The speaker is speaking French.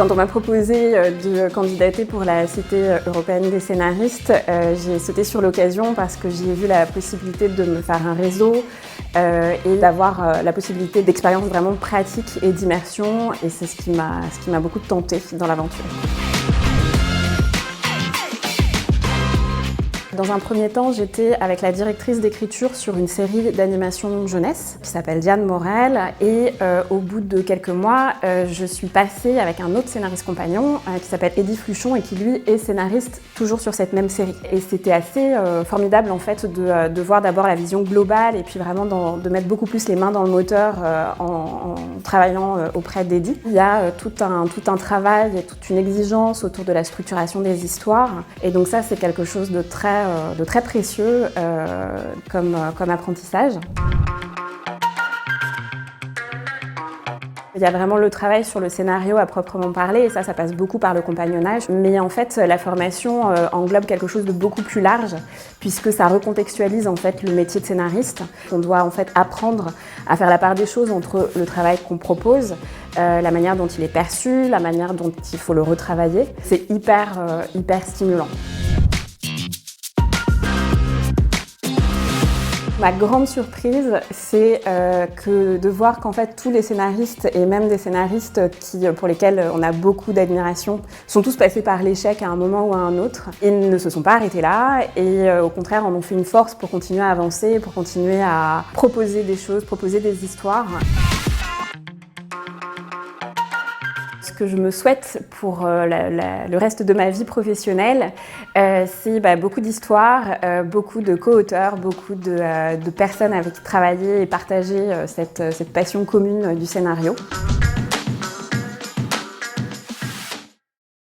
Quand on m'a proposé de candidater pour la Cité européenne des scénaristes, j'ai sauté sur l'occasion parce que j'y ai vu la possibilité de me faire un réseau et d'avoir la possibilité d'expériences vraiment pratiques et d'immersion. Et c'est ce qui m'a beaucoup tenté dans l'aventure. Dans un premier temps, j'étais avec la directrice d'écriture sur une série d'animation jeunesse qui s'appelle Diane Morel et au bout de quelques mois, je suis passée avec un autre scénariste compagnon qui s'appelle Eddy Fluchon et qui lui est scénariste toujours sur cette même série. Et c'était assez formidable en fait de voir d'abord la vision globale et puis vraiment de mettre beaucoup plus les mains dans le moteur en travaillant auprès d'Eddy. Il y a tout un travail et toute une exigence autour de la structuration des histoires et donc ça c'est quelque chose de très précieux comme apprentissage. Il y a vraiment le travail sur le scénario à proprement parler et ça passe beaucoup par le compagnonnage. Mais en fait, la formation englobe quelque chose de beaucoup plus large puisque ça recontextualise en fait le métier de scénariste. On doit en fait apprendre à faire la part des choses entre le travail qu'on propose, la manière dont il est perçu, la manière dont il faut le retravailler. C'est hyper stimulant. Ma grande surprise, c'est de voir qu'en fait tous les scénaristes et même des scénaristes pour lesquels on a beaucoup d'admiration sont tous passés par l'échec à un moment ou à un autre. Ils ne se sont pas arrêtés là et au contraire en ont fait une force pour continuer à avancer, pour continuer à proposer des choses, proposer des histoires. Ce que je me souhaite pour le reste de ma vie professionnelle, c'est beaucoup d'histoires, beaucoup de co-auteurs, beaucoup de personnes avec qui travailler et partager cette passion commune du scénario.